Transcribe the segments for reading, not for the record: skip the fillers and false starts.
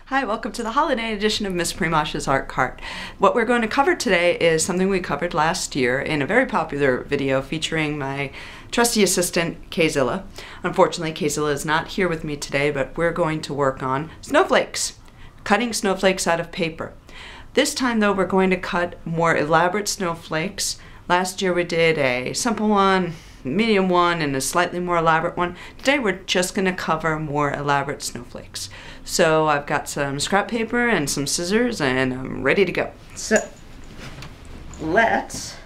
Hi, welcome to the holiday edition of Miss Primosch's Art Cart. What we're going to cover today is something we covered last year in a very popular video featuring my trusty assistant, Kayzilla. Unfortunately, Kayzilla is not here with me today, but we're going to work on snowflakes, cutting snowflakes out of paper. This time, though, we're going to cut more elaborate snowflakes. Last year we did a simple one, medium one, and a slightly more elaborate one. Today we're just going to cover more elaborate snowflakes. So I've got some scrap paper and some scissors and I'm ready to go. So let's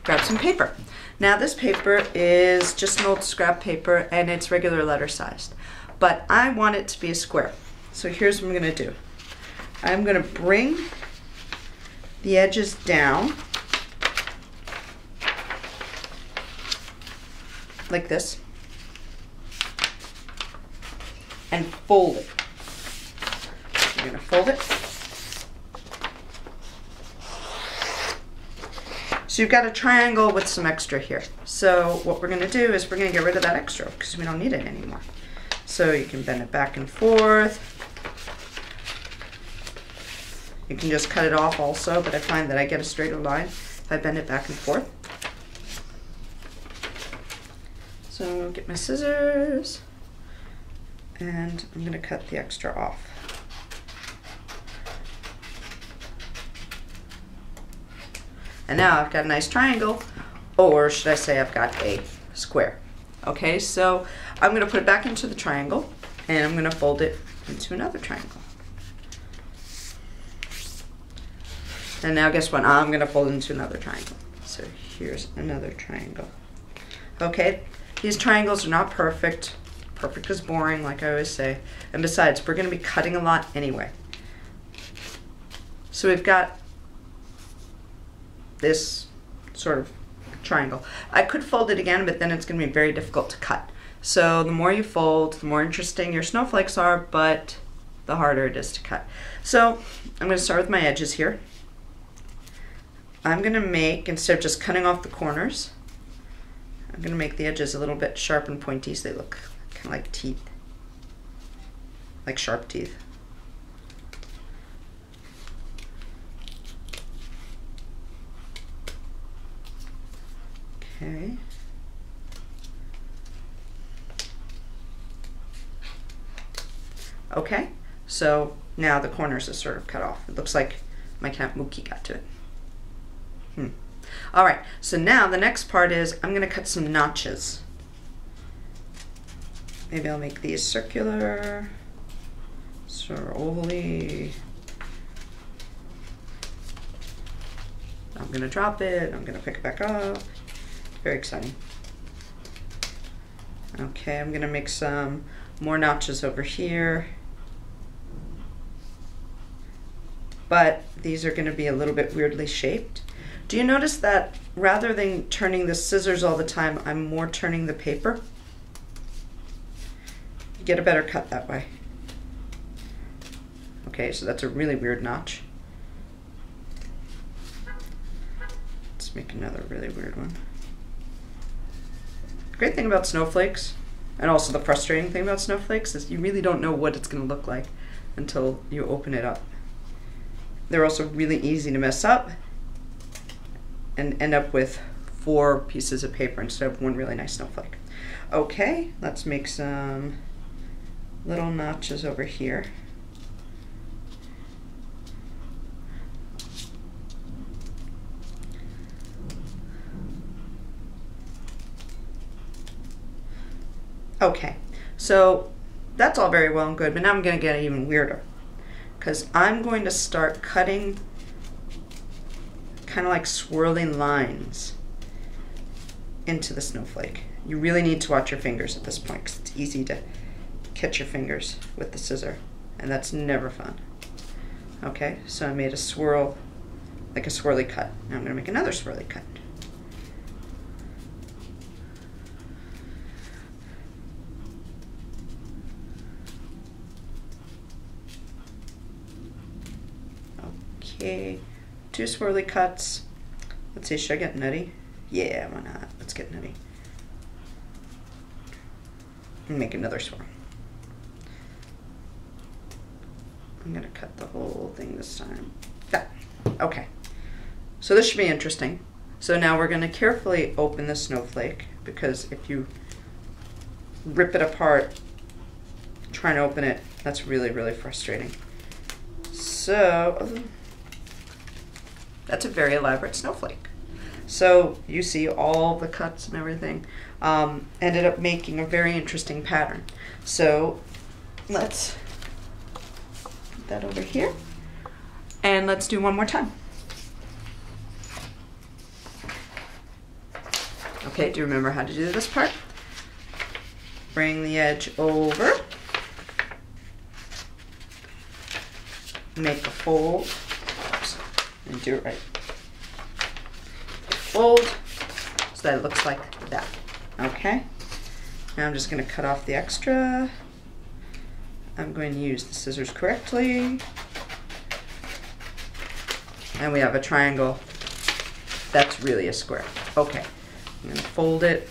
grab some paper. Now this paper is just an old scrap paper and it's regular letter sized, but I want it to be a square. So here's what I'm going to do. I'm going to bring the edges down like this and fold it. I'm going to fold it. So you've got a triangle with some extra here. So what we're going to do is we're going to get rid of that extra because we don't need it anymore. So you can bend it back and forth. You can just cut it off also, but I find that I get a straighter line if I bend it back and forth. So get my scissors, and I'm going to cut the extra off. And now I've got a nice triangle, or should I say I've got a square. Okay, so I'm going to put it back into the triangle, and I'm going to fold it into another triangle. And now guess what? I'm going to fold it into another triangle. So here's another triangle. Okay, these triangles are not perfect. Perfect is boring, like I always say. And besides, we're going to be cutting a lot anyway. So we've got this sort of triangle. I could fold it again, but then it's going to be very difficult to cut. So the more you fold, the more interesting your snowflakes are, but the harder it is to cut. So I'm going to start with my edges here. I'm going to make, instead of just cutting off the corners, I'm going to make the edges a little bit sharp and pointy so they look kind of like teeth, like sharp teeth. Okay. Okay, so now the corners are sort of cut off. It looks like my cat Mookie got to it. All right, so now the next part is I'm going to cut some notches. Maybe I'll make these circular, sort of ovally. I'm going to drop it. I'm going to pick it back up. Very exciting. Okay, I'm going to make some more notches over here. But these are going to be a little bit weirdly shaped. Do you notice that rather than turning the scissors all the time, I'm more turning the paper? You get a better cut that way. Okay, so that's a really weird notch. Let's make another really weird one. The great thing about snowflakes, and also the frustrating thing about snowflakes, is you really don't know what it's going to look like until you open it up. They're also really easy to mess up and end up with 4 pieces of paper instead of one really nice snowflake. Okay, let's make some little notches over here. Okay, so that's all very well and good, but now I'm going to get even weirder because I'm going to start cutting kind of like swirling lines into the snowflake. You really need to watch your fingers at this point because it's easy to catch your fingers with the scissor, and that's never fun. Okay, so I made a swirl, like a swirly cut. Now I'm going to make another swirly cut. Okay, 2 swirly cuts. Let's see, should I get nutty? Yeah, why not? Let's get nutty. And make another swirl. I'm gonna cut the whole thing this time. That, okay. So this should be interesting. So now we're gonna carefully open the snowflake, because if you rip it apart, trying to open it, that's really, really frustrating. So that's a very elaborate snowflake. So you see all the cuts and everything. Ended up making a very interesting pattern. So let's put that over here, and let's do one more time. Okay, do you remember how to do this part? Bring the edge over, make a fold, oops, and do it right. Fold so that it looks like that. Okay, now I'm just going to cut off the extra. I'm going to use the scissors correctly. And we have a triangle that's really a square. Okay, I'm going to fold it.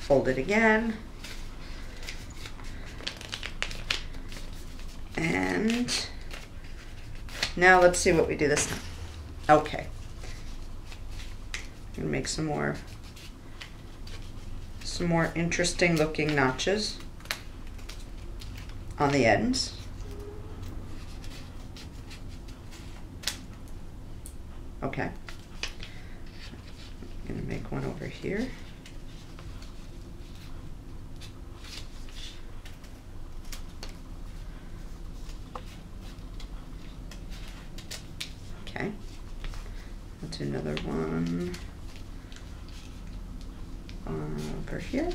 Fold it again. And now let's see what we do this time. Okay. I'm gonna make some more interesting looking notches on the ends. Okay. I'm gonna make one over here. Okay. Let's do another one over here.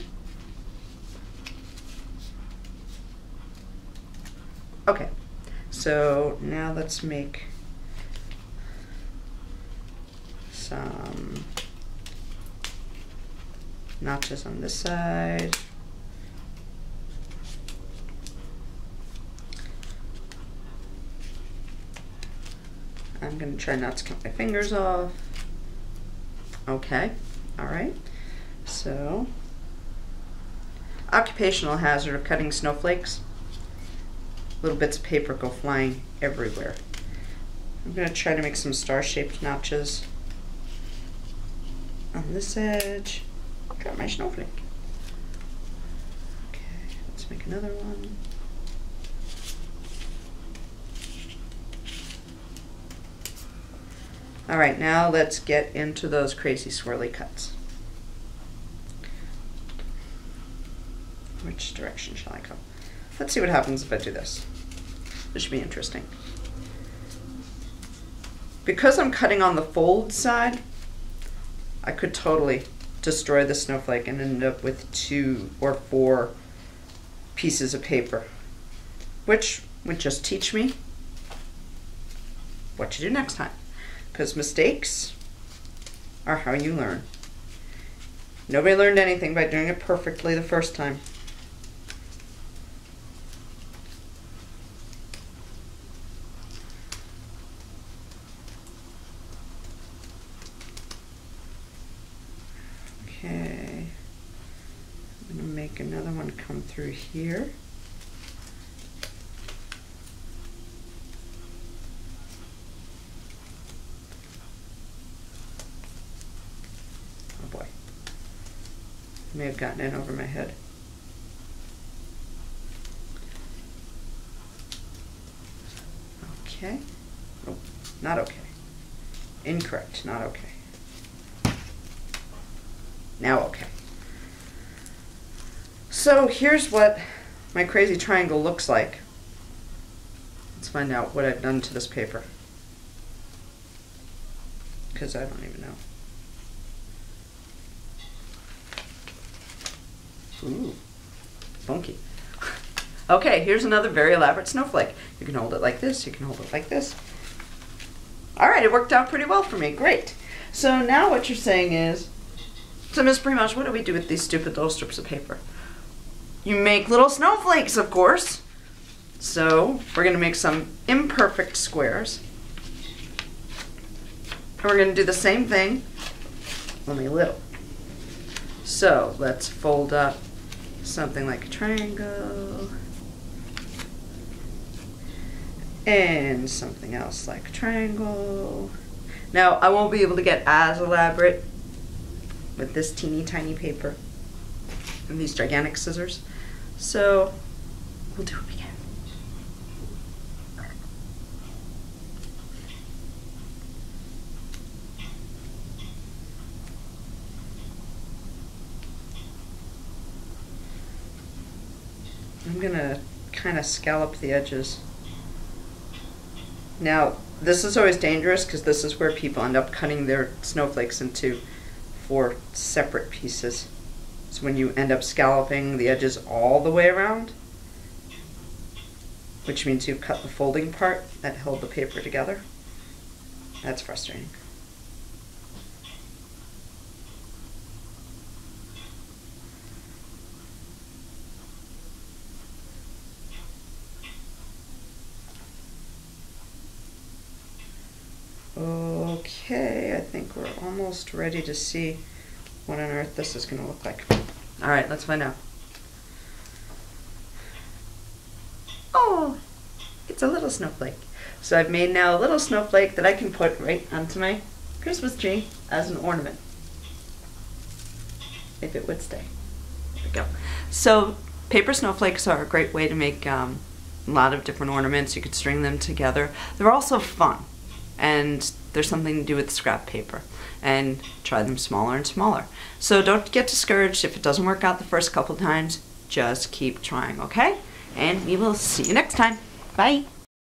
Okay, so now let's make some notches on this side. I'm going to try not to cut my fingers off. Okay, all right. So, occupational hazard of cutting snowflakes. Little bits of paper go flying everywhere. I'm going to try to make some star-shaped notches on this edge. Drop my snowflake. Okay, let's make another one. All right, now let's get into those crazy swirly cuts. Which direction shall I go? Let's see what happens if I do this. This should be interesting. Because I'm cutting on the fold side, I could totally destroy the snowflake and end up with 2 or 4 pieces of paper, which would just teach me what to do next time. Because mistakes are how you learn. Nobody learned anything by doing it perfectly the first time. Okay, I'm going to make another one come through here. Oh boy, may have gotten in over my head. Okay, oh, not okay. Incorrect, not okay. Now okay. So here's what my crazy triangle looks like. Let's find out what I've done to this paper, because I don't even know. Ooh, funky. Okay, here's another very elaborate snowflake. You can hold it like this, you can hold it like this. All right, it worked out pretty well for me, great. So now what you're saying is, so Ms. Primosch, what do we do with these stupid little strips of paper? You make little snowflakes, of course. So we're going to make some imperfect squares. And we're going to do the same thing, only little. So let's fold up something like a triangle, and something else like a triangle. Now, I won't be able to get as elaborate with this teeny tiny paper and these gigantic scissors, so we'll do it again. I'm gonna kind of scallop the edges. Now, this is always dangerous because this is where people end up cutting their snowflakes into 4 separate pieces. So when you end up scalloping the edges all the way around, which means you've cut the folding part that held the paper together, that's frustrating. Okay, I think we're almost ready to see what on earth this is going to look like. All right, let's find out. Oh, it's a little snowflake. So I've made now a little snowflake that I can put right onto my Christmas tree as an ornament, if it would stay. There we go. So paper snowflakes are a great way to make a lot of different ornaments. You could string them together. They're also fun, and there's something to do with scrap paper, and try them smaller and smaller. So don't get discouraged if it doesn't work out the first couple times. Just keep trying, okay? And we will see you next time. Bye.